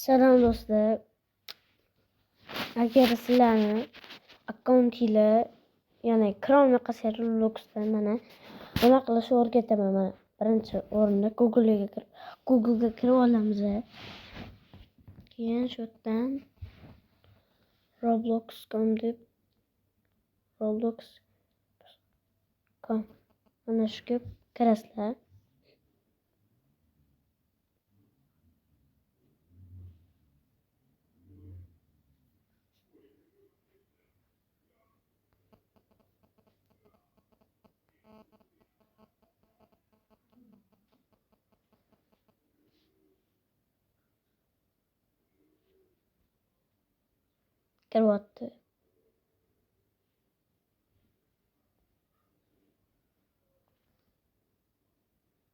Salom do'stlar. Agar sizlarni akkauntinglar, ya'ni Chrome yoqasi Robloxda mana nima qilishni o'rgataman. Mana birinchi o'rinda Google'ga kirib olamiz. Keyin shu yerdan roblox.com deb roblox.com mana shuga kirasizlar. Kiryapti.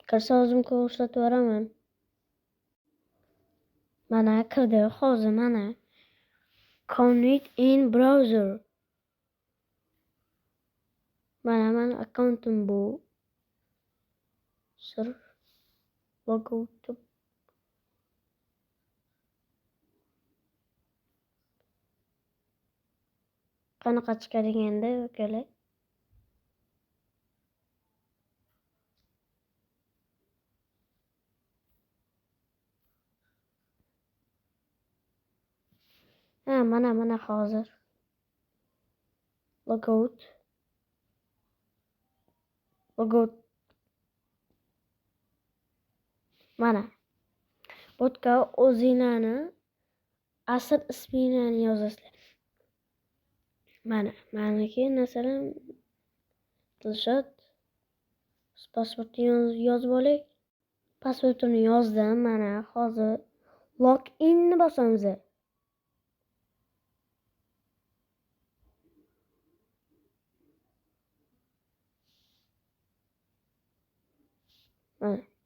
Kirsa o'zim ko'rsatib beraman. Mana kirdi hozir mana. Connect in browser. Mana akkauntim bu. Sir logout. Qanaqa chiqadiganda ukalar? Mana hozir. Logout. Mana. Bo'tqa o'zinglarni asl isminglarni yozasizlar. Maniki masalan Dilshod. Pasportni yozib olay. Pasportini yozdim. Mana hozir login bosamiz.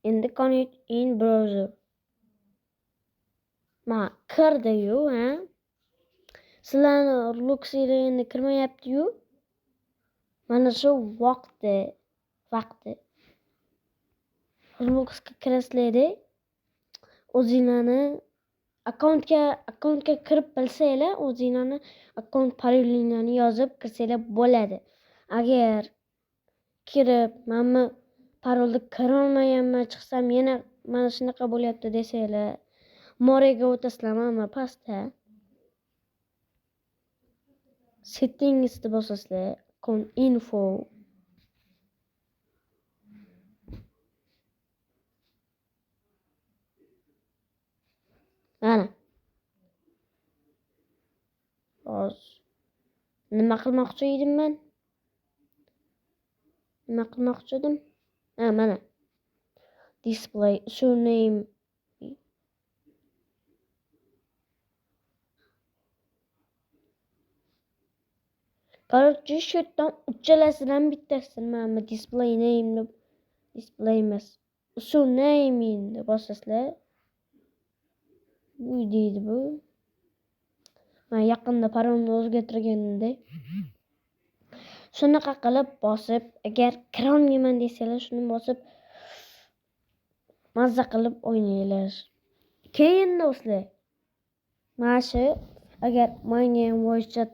Endi connect in browser. Kirdi-yu, Sizlarni Roblox'ga endi kirmayapti-yu. Mana shu vaqti. Roblox'ga kirasizlar. O'zinglarni akkauntga kirib bilsanglar, o'zinglarni akkaunt parolinglarni yozib kirsanglar bo'ladi. Agar kirib, men parolni kira olmayapman, chiqsam yana mana shunaqa bo'lyapti desanglar, moraga o'tasizlar. Mana pastda settingsni bosasizlar, account info. Mana. Nima qilmoqchi edim men? Mana. Display username. Короче, shu yerdan uchalasidan bittasini mana display name display emas. Username deb bosasizlar. Bu deydi bu. Men yaqinda parolni o'zgartirganimda shunaqa qilib bosib, agar kira olmayman desanglar, shuni bosib mazza qilib o'ynaylar. Keyin do'stlar, mana shu agar menga voice chat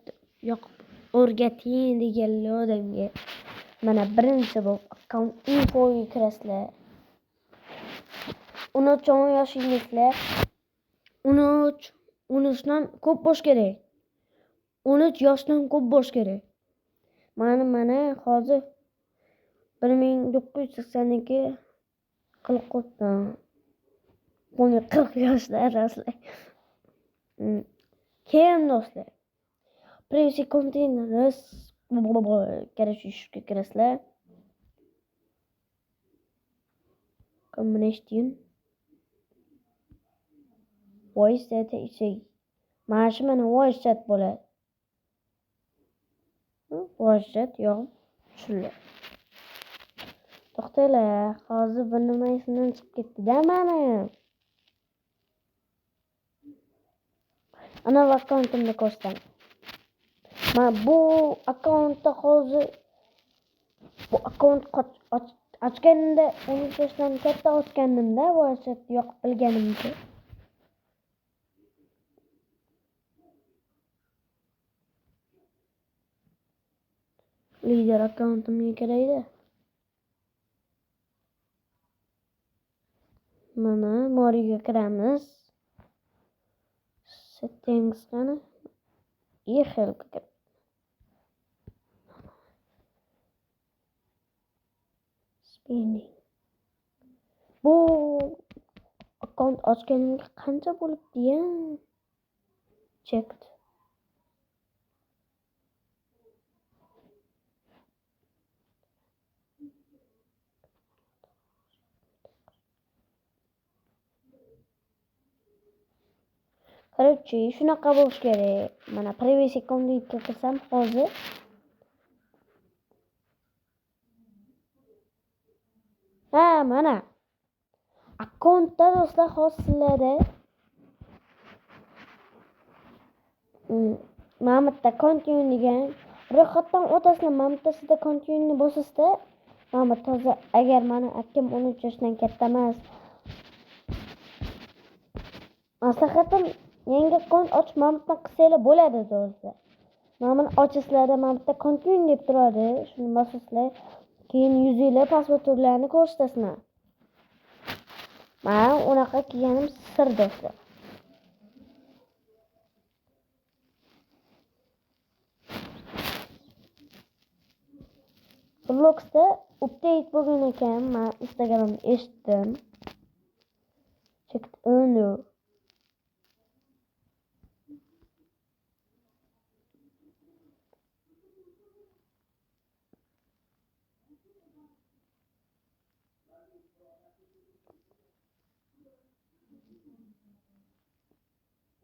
yoqib o'rgating deganlar odamga mana birinchi bo'lib account infoga kirasizlar. 13 yoshingizlar 13dan ko'p bo'lish kerak. 13 yoshdan ko'p bo'lish kerak. Mana hozir 1982 qilib qo'ydim. Buni 40 yoshlar asli. Keyin do'stlar, privacy containers kirasizlar. Combination voice data eshik. Mana voice chat bo'ladi. Voice chat yo'q. Shunday. To'xtanglar, hozir bir nima esimdan chiqib ketdi-da mana. Ana akkauntimni ko'rsataman. Men bu akkauntda hozir akkaunt ochganimda 13 yoshdan katta ochganimda voice chat yo'q bilganimcha. lider akkauntimga kiraydi. Mana moriga kiramiz. Settings qani? E-help kir. Spending. Bu akkaunt ochganimga qancha bo'libdi-ya? Checked. Короче, shunaqa bo'lish kerak. Mana privacy accountga kirsam hozir mana akkauntda do'stlar hozir sizlarda mana bu yerda continue degan ro'yxatdan o'tasizlar. Mana bu yerda sizda continue bosasizda, mana bu toza agar mani akam 13 yoshdan katta emas. Maslahatim yangi akkaunt ochib mana bu yerdan qilsanglar bo'ladi do'stlar. Mana buni ochasizlar, mana bu yerda continue deb turadi. Shuni bosasizlar. Keyin yuzinglar pasportlarini ko'rsatasizlar. Mana unaqa kelganim sir do'stlar. Robloxda update bo'lgan ekan. Men Instagramda eshitdim. Checked earlier.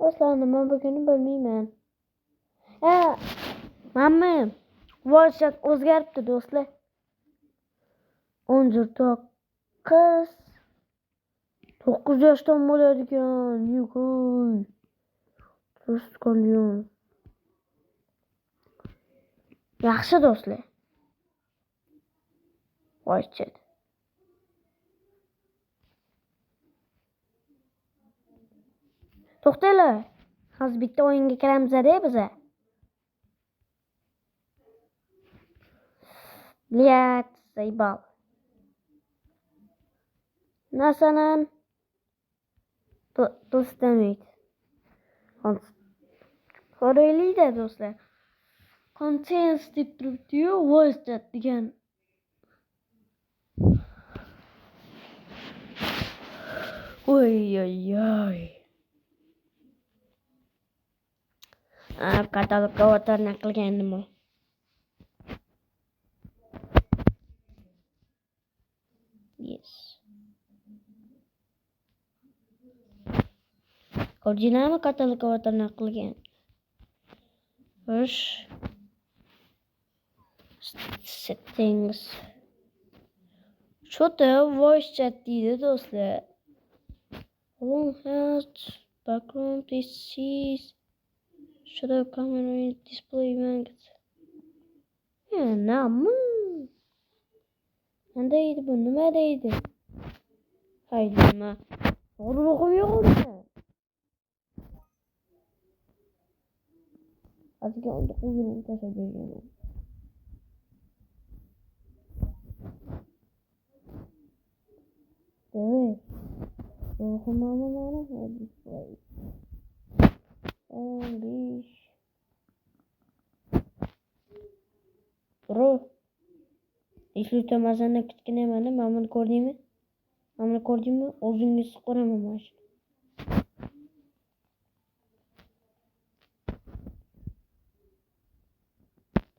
Do'stlar, nima bo'lganini bilmayman. Mamma, WhatsApp o'zgaribdi do'stlar. 14 qiz 9 yoshdan bo'ladigan. Yugoy. Do'st qolgan. Yaxshi do'stlar. WhatsApp. To'xtanglar. Hozir bitta o'yinga kiramiz-da biz. Блядь, заебал. Nasanan do'stamid. Qoraylik-da do'stlar. Contents deb turibdi-yu, voice chat degan. Oy. Katalogga o'tirna qilgandim. Yes. Ko'rdinglarmi katalogga o'tirna qilgan? Settings. Sho'da voice chat deydi do'stlar. Home health, background disease. Should have camera display event. Nima? Nima deydi bu? Nima deydi? Haydi nima? To'g'ri yo'qmi? Azga unda o'zini tashlab bergan. Давай. Мама, display. Bro. Ishluta mazani kichkina mana buni ko'rdingmi? Mana ko'rdingmi? O'zingiz qo'raman mana shu.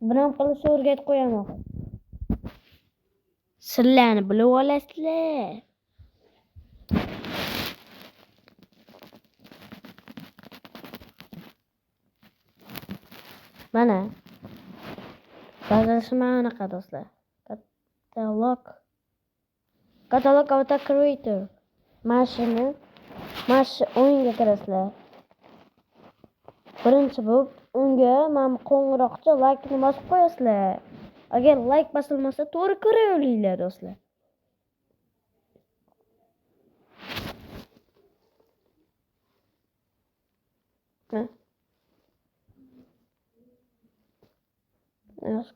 Biram qilishni o'rgatib qo'yaman. Sirlarni bilib olasizlar. Mana. Bazasi mana anaqa do'stlar. Katalog avatar creator. Mana shu o'yinga kirasizlar. Birinchi bo'lib unga mana qo'ng'iroqcha like-ni bosib qo'yasizlar. Agar like bosilmasa to'g'ri ko'raveringlar do'stlar.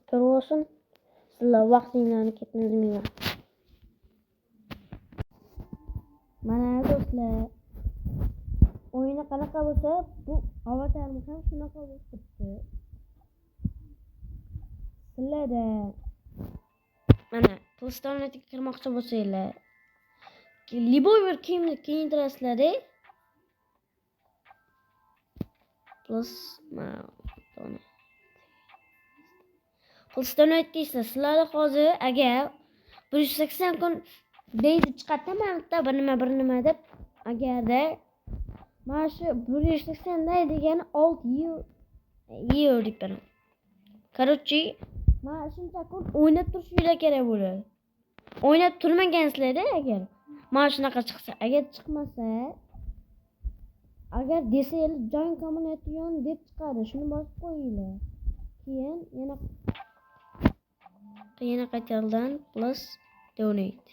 Ko'rib olsin. Sizlar vaqtinglarni ketkazdinglar. Mana do'stlar, o'yini qanaqa bo'lsa, bu avatarimiz ham shunaqa bo'lib turibdi. Sizlarda mana Plustonetga kirmoqchi bo'lsanglar, liboy bir kiyimni kiyintirasizlar. Plustonet deysiz. Sizlar hozir agar 180 kun deydi chiqataman-da bir nima deb, agarda mana shu 180 deydigani 6 euro deb beraman. Короче, mana shuncha kun o'ynab turishinglar kerak bo'ladi. O'ynab turmagansizlar agar mana shunaqa chiqsa, agar chiqmasa, agar desanglar join kommunikation deb chiqadi, shuni bosib qo'yinglar. Keyin yana qaytadan plus donate.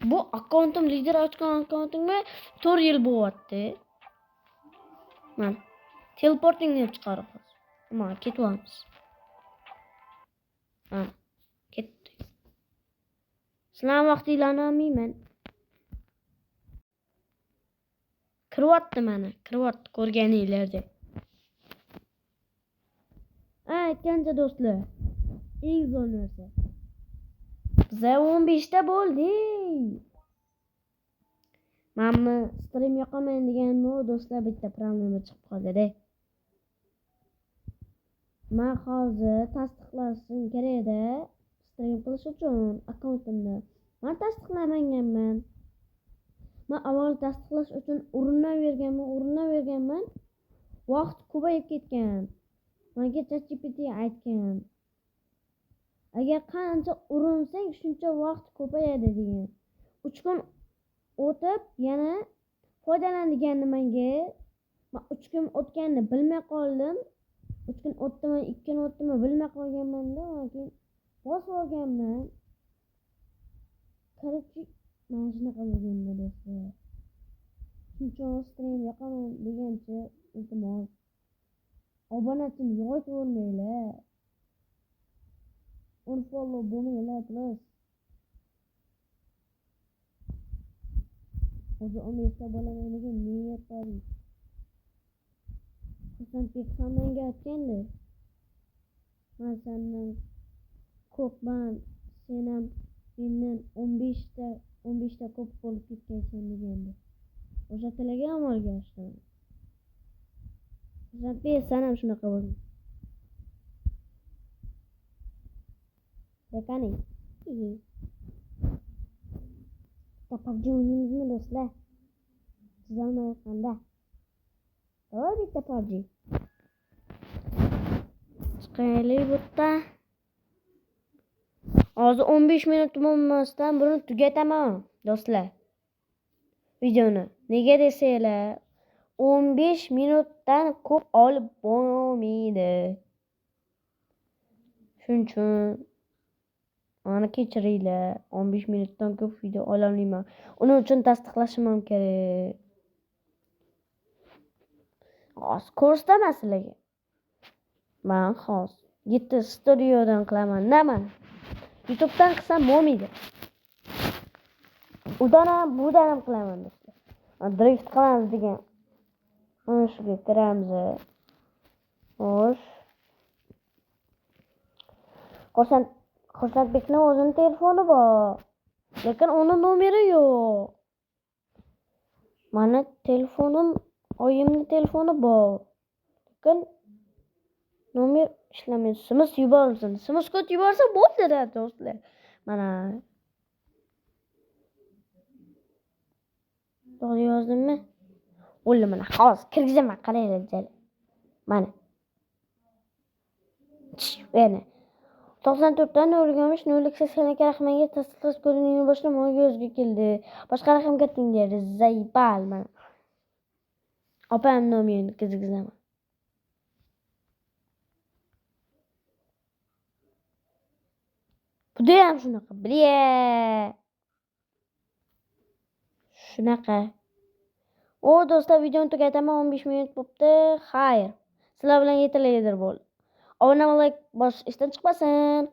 Bu akkauntim, lider ochgan akkauntimga 4 yil bo'lyapti. Mana teleporting deb chiqarib hozir. Mana ketyapmiz. Ha, ketdik. Sizlar vaqtinglarni olmayman. Kiryapti mana, kiryapti ko'rganinglarda. Aytgancha do'stlar, eng zo'r narsa. Biz 15 ta bo'ldik. Menmi stream yoqaman deganmi, do'stlar bitta problema chiqib qoldi-da. Men hozir tasdiqlashim kerak-da, stream qilish uchun akkauntimni. Men tasdiqlamaganman. Men avval tasdiqlash uchun urinaverganman. Vaqt ko'payib ketgan. Menga ChatGPT aytgan. Agar qancha urinsang, shuncha vaqt ko'payadi degan. 3 kun o'tib yana foydalangandim menga. Men 3 kun o'tganini bilmay qoldim. 3 kun o'tdimi, 2 kun o'tdimi bilmay qolganman-da, keyin bosib olganman. Короче, mana shunaqa bo'lganda do'stlar. Shuncha stream yoqaman degancha, iltimos obunachini yo'qotvermanglar. Unfollow bo'lmanglar, plus. Hozir 15 ta bo'lamanigi niyat qildim. Xursandbek ham menga aytgandi. Men sendan ko'pman, sen ham mendan 15 ta ko'p bo'lib ketgansan degandi. O'sha tilaga amalga oshdim. Xursandbek, sen ham shunaqa bo'lding. Dekaning. PUBG o'ynaymizmi do'stlar? Chizolmayotganda. Voy bitta PUBG. Chiqaylik bu yerda. Hozir 15 minut bo'lmasdan buni tugataman do'stlar. Videoni. Nega desanglar, 15 minutdan ko'p olib bo'lmaydi. Shuning uchun ana kechiringlar, 15 minutdan ko'p video ola olmayman. Uning uchun tasdiqlashim ham kerak. Hozir ko'rsataman sizlarga. Men hozir 7 studiodan qilaman. Nima? YouTubedan qilsam bo'lmaydi. Udan ham, budan ham qilaman do'stlar. Drift qilamiz degan. Mana shuga kiramiz. Xo'sh. Xursandbekning o'zining telefoni bor. Lekin uni nomeri yo'q. Mana telefonim, oyimning telefoni bor. Lekin nomer ishlamaydi. SMS yuborilsin. SMS kod yuborsa bo'ldi-da do'stlar. Mana to'g'ri yozdimmi? O'ldi mana. Hozir kirgizaman, qaranglar. Mana. Mana 94 dan o'rganmish 080 raqamiga tasdiqlash kodini boshlab o'zga keldi. Boshqa raqamga tinglar. Zaybal mana. Opam nomerini kirgizaman. Bu ham shunaqa. Bilye. Shunaqa. O do'stlar, videoni tugataman, 15 minut bo'libdi. Xayr. Sizlar bilan yetilay bo'ldi. Obuna like bosish esdan chiqmasin.